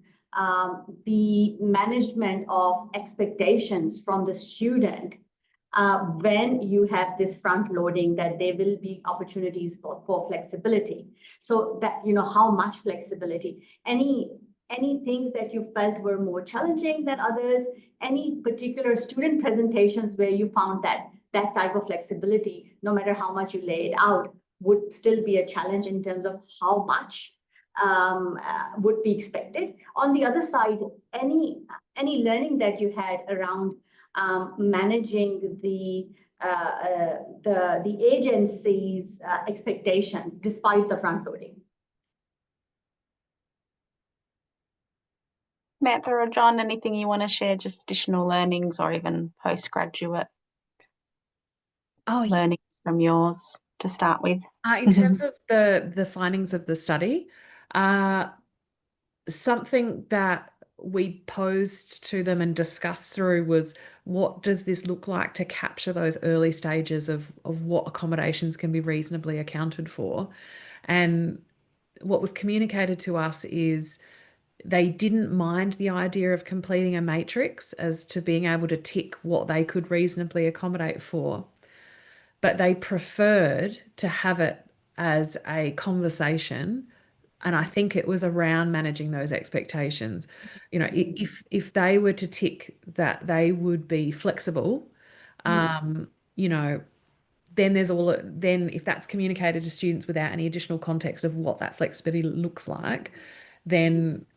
the management of expectations from the student when you have this front loading, that there will be opportunities for flexibility. So that, how much flexibility, any things that you felt were more challenging than others, any particular student presentations where you found that type of flexibility, no matter how much you lay it out, would still be a challenge in terms of how much would be expected. On the other side, any learning that you had around managing the agency's expectations despite the front loading. Samantha or John, anything you want to share, just additional learnings or even postgraduate learnings from yours to start with? In terms of the findings of the study, something that we posed to them and discussed through was, what does this look like to capture those early stages of what accommodations can be reasonably accounted for? And what was communicated to us is they didn't mind the idea of completing a matrix as to being able to tick what they could reasonably accommodate for, but they preferred to have it as a conversation. And I think it was around managing those expectations. If they were to tick that they would be flexible, then if that's communicated to students without any additional context of what that flexibility looks like, then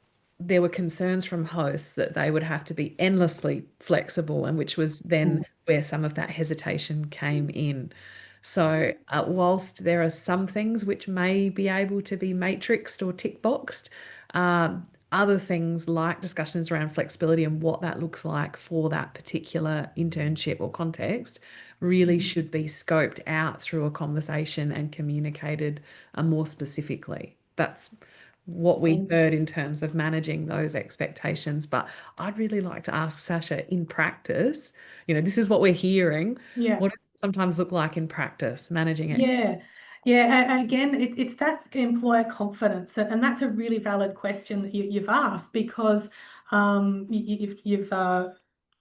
there were concerns from hosts that they would have to be endlessly flexible, and which was then where some of that hesitation came in. So whilst there are some things which may be able to be matrixed or tick boxed, other things like discussions around flexibility and what that looks like for that particular internship or context really should be scoped out through a conversation and communicated more specifically. That's what we heard in terms of managing those expectations. But I'd really like to ask Sasha, in practice, this is what we're hearing. Yeah. What does it sometimes look like in practice, managing expectations? Yeah. Again, it's that employer confidence, and that's a really valid question that you've asked, because you've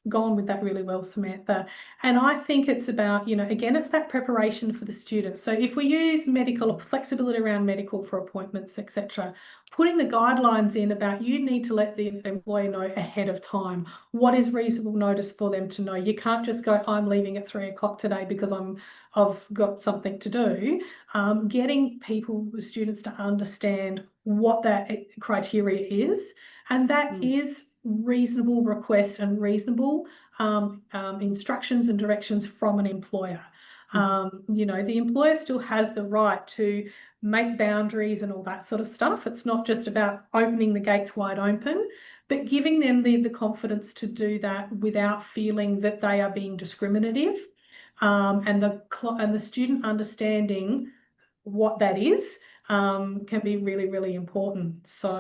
gone with that really well, Samantha. And I think it's about, again, it's that preparation for the students. So if we use medical, flexibility around medical for appointments, etc., putting the guidelines in about, you need to let the employer know ahead of time what is reasonable notice for them to know. You can't just go, I'm leaving at 3 o'clock today because I've got something to do. Getting students to understand what that criteria is, and that is reasonable requests and reasonable instructions and directions from an employer. The employer still has the right to make boundaries and all that sort of stuff. It's not just about opening the gates wide open, but giving them the confidence to do that without feeling that they are being discriminative, and the student understanding what that is can be really, really important. So,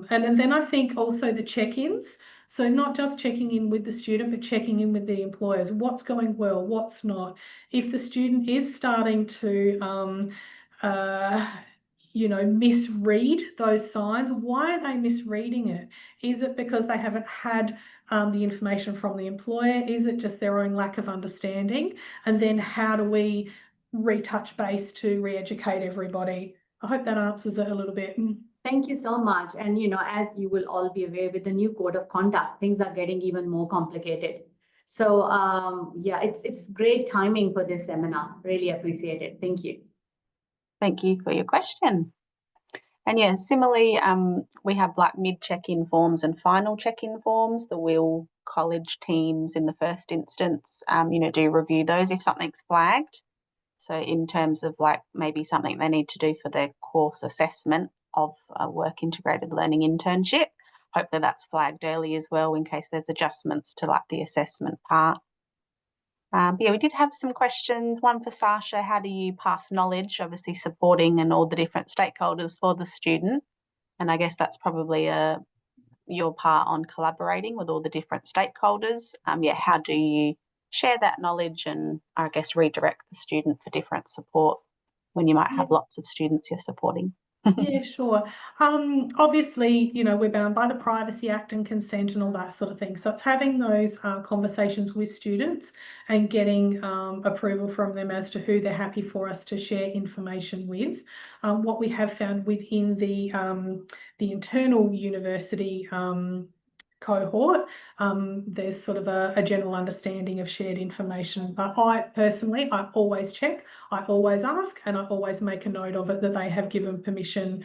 and then I think also the check-ins. So not just checking in with the student, but checking in with the employers. What's going well, what's not. If the student is starting to, misread those signs, why are they misreading it? Is it because they haven't had the information from the employer? Is it just their own lack of understanding? And then how do we retouch base to re-educate everybody? I hope that answers it a little bit. Thank you so much. And, as you will all be aware, with the new code of conduct, things are getting even more complicated. So, it's great timing for this seminar. Really appreciate it. Thank you. Thank you for your question. And similarly, we have mid check-in forms and final check-in forms. The WIL college teams in the first instance, do review those if something's flagged. So in terms of maybe something they need to do for their course assessment of a work integrated learning internship, hopefully that's flagged early as well in case there's adjustments to the assessment part. We did have some questions. One for Sasha: how do you pass knowledge, obviously supporting and all the different stakeholders for the student? And I guess that's probably your part on collaborating with all the different stakeholders. How do you share that knowledge and, I guess, redirect the student for different support when you might have lots of students you're supporting? Yeah, sure. Obviously, you know, we're bound by the Privacy Act and consent and all that sort of thing. So it's having those conversations with students and getting approval from them as to who they're happy for us to share information with. What we have found within the internal university cohort, there's sort of a general understanding of shared information. But I personally, I always check, I always ask, and I always make a note of it that they have given permission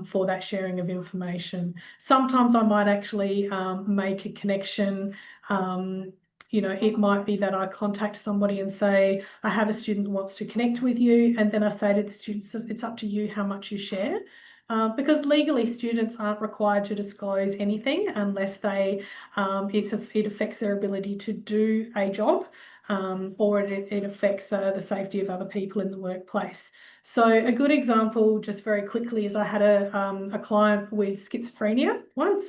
for that sharing of information. Sometimes I might actually make a connection. You know, it might be that I contact somebody and say, I have a student that wants to connect with you. And then I say to the students, it's up to you how much you share. Because legally students aren't required to disclose anything unless they it affects their ability to do a job, or it affects the safety of other people in the workplace. So a good example, just very quickly, is I had a client with schizophrenia once,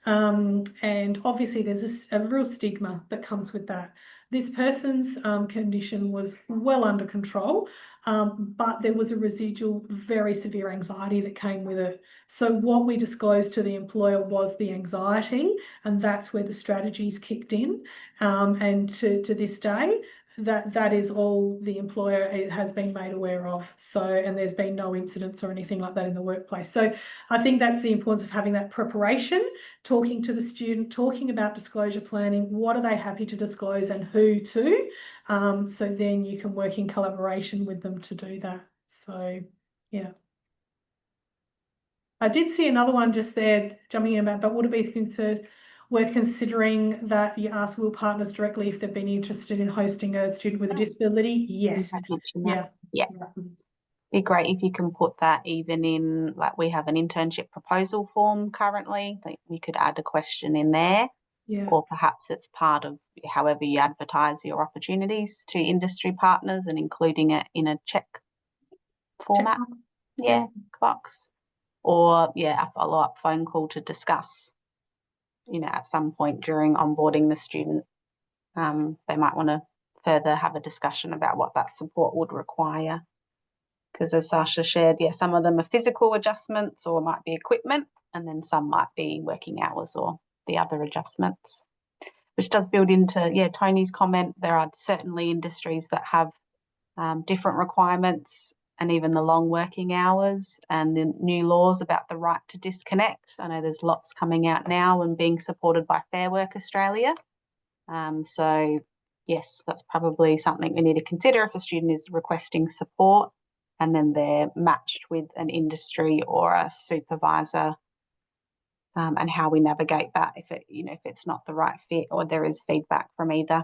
and obviously there's a real stigma that comes with that. This person's condition was well under control, but there was a residual very severe anxiety that came with it. So what we disclosed to the employer was the anxiety, and that's where the strategies kicked in. And to this day, that is all the employer has been made aware of. So, and there's been no incidents or anything like that in the workplace. So I think that's the importance of having that preparation, talking to the student, talking about disclosure planning, what are they happy to disclose and who to, so then you can work in collaboration with them to do that. So, yeah. I did see another one just there jumping in about, but would it be worth considering that you ask WIL partners directly if they've been interested in hosting a student with a disability? Yes. Yeah. Be great if you can put that even in, like, we have an internship proposal form currently, that we could add a question in there. Yeah. Or perhaps it's part of however you advertise your opportunities to industry partners and including it in a check format. Box. Or a follow-up phone call to discuss, you know, at some point during onboarding the student. They might want to further have a discussion about what that support would require. Because as Sasha shared, some of them are physical adjustments or might be equipment, and then some might be working hours or the other adjustments, which does build into, Tony's comment. There are certainly industries that have different requirements, and even the long working hours and the new laws about the right to disconnect. I know there's lots coming out now and being supported by Fair Work Australia. So yes, that's probably something we need to consider if a student is requesting support and then they're matched with an industry or a supervisor, and how we navigate that if it's not the right fit or there is feedback from either.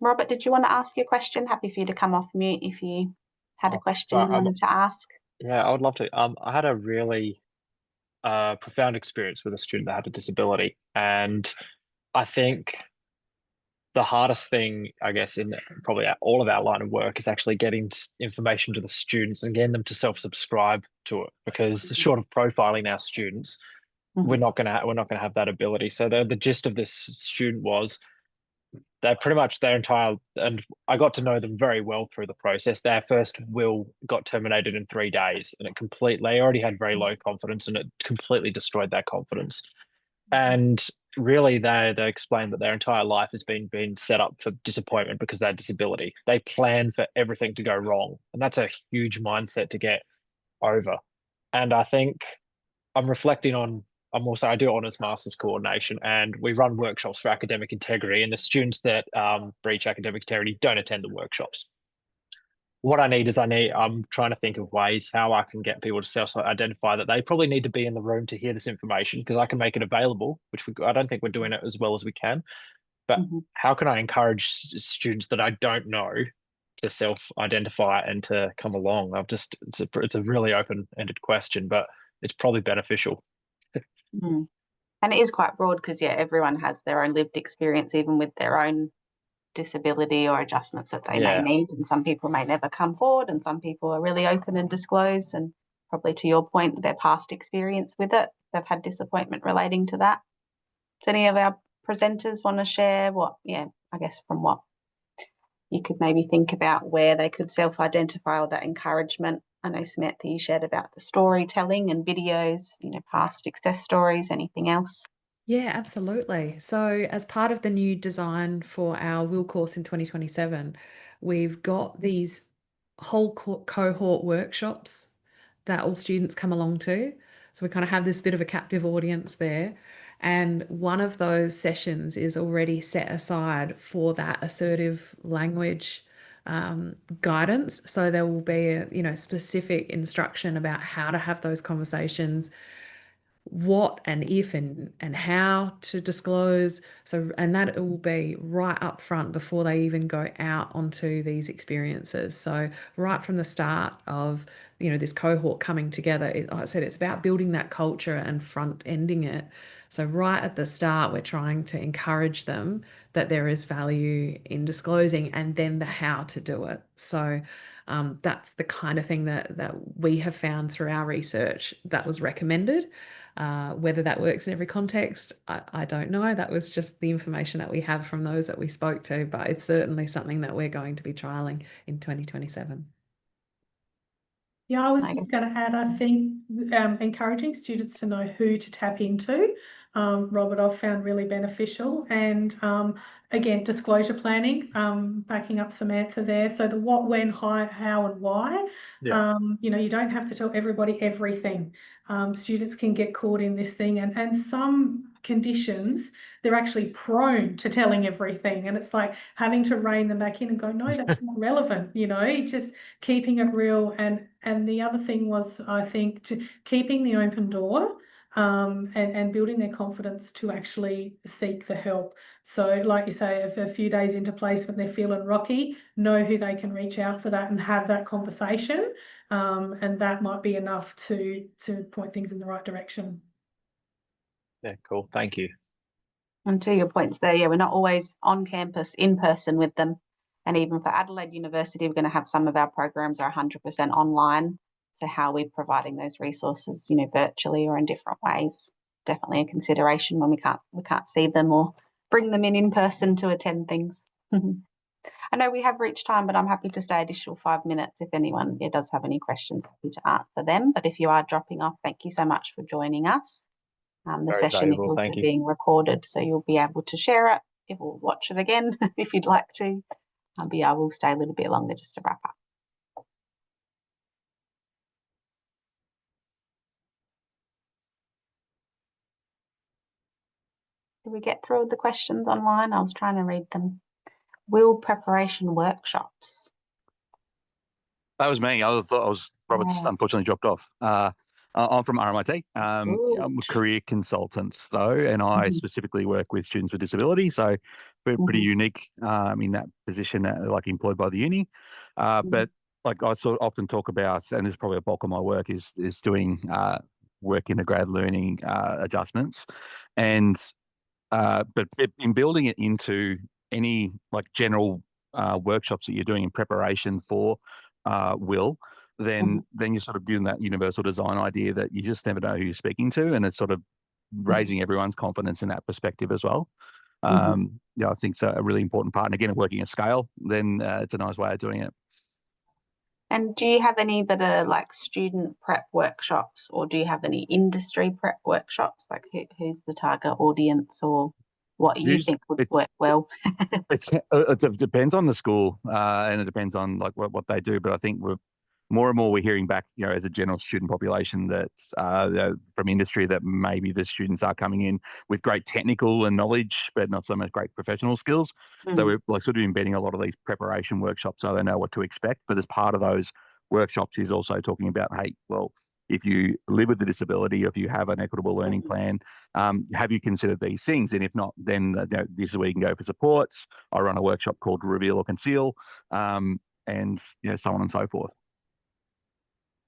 Robert, did you want to ask your question? Happy for you to come off mute if you had a question you wanted to ask. Yeah, I would love to. I had a really profound experience with a student that had a disability, and I think the hardest thing, I guess, in probably all of our line of work is actually getting information to the students and getting them to self-subscribe to it, because short of profiling our students, we're not gonna have that ability. So the gist of this student was, they're pretty much their entire, and I got to know them very well through the process. Their first will got terminated in 3 days, and they already had very low confidence, and it completely destroyed their confidence. And really, they explained that their entire life has been set up for disappointment because of their disability. They plan for everything to go wrong, and that's a huge mindset to get over. And I think I'm reflecting on, I do honours masters coordination, and we run workshops for academic integrity, and the students that breach academic integrity don't attend the workshops. What I need is I'm trying to think of ways how I can get people to self-identify that they probably need to be in the room to hear this information, because I can make it available, which I don't think we're doing it as well as we can. But how can I encourage students that I don't know to self-identify and to come along? It's a really open-ended question, but it's probably beneficial. And it is quite broad because, everyone has their own lived experience, even with their own disability or adjustments that they may need. And some people may never come forward, and some people are really open and disclose. And probably to your point, their past experience with it, they've had disappointment relating to that. Does any of our presenters want to share I guess from what you could maybe think about where they could self-identify, or that encouragement I know, Samantha, you shared about the storytelling and videos, past success stories. Anything else? Yeah, absolutely. So, as part of the new design for our WIL course in 2027, we've got these whole cohort workshops that all students come along to. So, we kind of have this bit of a captive audience there. And one of those sessions is already set aside for that assertive language guidance. So, there will be a specific instruction about how to have those conversations, what and if and how to disclose. So, and that it will be right up front before they even go out onto these experiences. So right from the start of this cohort coming together, like I said, it's about building that culture and front ending it. So right at the start, we're trying to encourage them that there is value in disclosing, and then the how to do it. So that's the kind of thing that we have found through our research that was recommended. Whether that works in every context, I don't know. That was just the information that we have from those that we spoke to, but it's certainly something that we're going to be trialling in 2027. Yeah, I was just going to add, I think encouraging students to know who to tap into, Robert, I've found really beneficial. And again, disclosure planning, backing up Samantha there. So the what, when, how, and why. Yeah. You don't have to tell everybody everything. Students can get caught in this thing, and some conditions, they're actually prone to telling everything. And it's like having to rein them back in and go, no, that's not relevant, just keeping it real. And the other thing was, I think, keeping the open door and building their confidence to actually seek the help. So like you say, if a few days into placement they're feeling rocky, know who they can reach out for that and have that conversation. And that might be enough to point things in the right direction. Yeah, cool. Thank you. And to your points there, yeah, we're not always on campus in person with them. And even for Adelaide University, we're going to have some of our programs are 100% online. So how we're providing those resources, virtually or in different ways, definitely a consideration when we can't see them or bring them in person to attend things. I know we have reached time, but I'm happy to stay additional 5 minutes if anyone does have any questions, happy to answer them. But if you are dropping off, thank you so much for joining us. The Very session is valuable, also thank you. being recorded, so you'll be able to share it or watch it again if you'd like to. But yeah, I will stay a little bit longer just to wrap up. Did we get through the questions online? I was trying to read them. WIL preparation workshops. That was me. Robert's unfortunately dropped off. I'm from RMIT. I'm a career consultant though, and I specifically work with students with disability. So we're pretty unique in that position, like employed by the uni. But like I sort of often talk about, and this is probably a bulk of my work, is doing work integrated learning adjustments, and but in building it into any like general workshops that you're doing in preparation for WIL, then you're sort of doing that universal design idea that you just never know who you're speaking to, and it's sort of raising everyone's confidence in that perspective as well. I think it's a really important part. And again, working at scale, then it's a nice way of doing it. And do you have any that are like student prep workshops, or do you have any industry prep workshops? Like who's the target audience, or what you think would work well? It depends on the school, and it depends on like what they do. But I think we're hearing back, as a general student population that's from industry, that maybe the students are coming in with great technical and knowledge, but not so much great professional skills. So we're like sort of embedding a lot of these preparation workshops so they know what to expect. But as part of those workshops is also talking about, hey, well, if you live with a disability, or if you have an equitable learning plan, have you considered these things? And if not, then this is where you can go for supports. I run a workshop called Reveal or Conceal, and so on and so forth.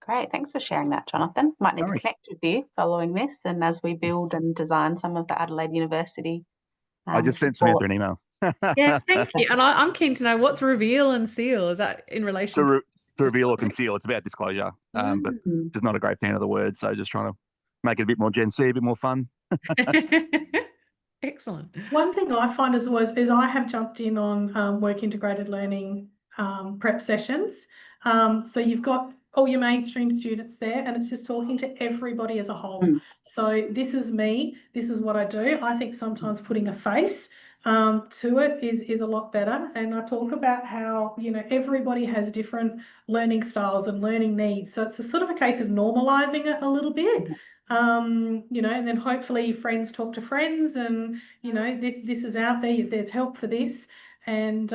Great, thanks for sharing that, Jonathan. Might need to connect with you following this, and as we build and design some of the Adelaide University. I just sent Samantha an email. Yeah, thank you. And I'm keen to know, what's Reveal and Seal? Is that in relation to Reveal or Conceal? It's about disclosure, but just not a great fan of the word, so just trying to make it a bit more Gen Z, a bit more fun. Excellent. One thing I find is I have jumped in on work integrated learning prep sessions. So you've got all your mainstream students there, and it's just talking to everybody as a whole. So this is me, this is what I do. I think sometimes putting a face to it is a lot better. And I talk about how, you know, everybody has different learning styles and learning needs. So it's a sort of a case of normalizing it a little bit. You know, and then hopefully friends talk to friends, and, you know, this is out there, there's help for this. And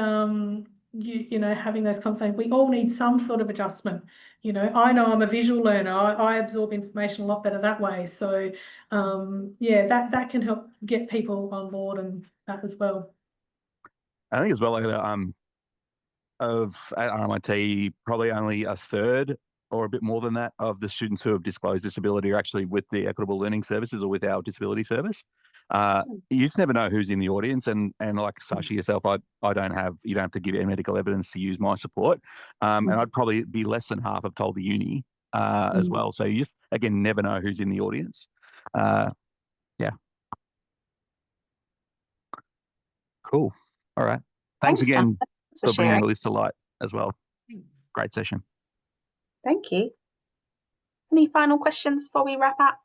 you know, having those conversations, we all need some sort of adjustment. You know, I know I'm a visual learner. I absorb information a lot better that way. So yeah, that can help get people on board and that as well. I think as well, like, at RMIT, probably only a third or a bit more than that of the students who have disclosed disability are actually with the Equitable Learning Services or with our disability service. You just never know who's in the audience, and like Sashi yourself, you don't have to give any medical evidence to use my support, and I'd probably be less than half have told the uni as well. So you just, again, never know who's in the audience. Yeah. Cool. All right. Thanks again for bringing the list to light as well. Great session. Thank you. Any final questions before we wrap up?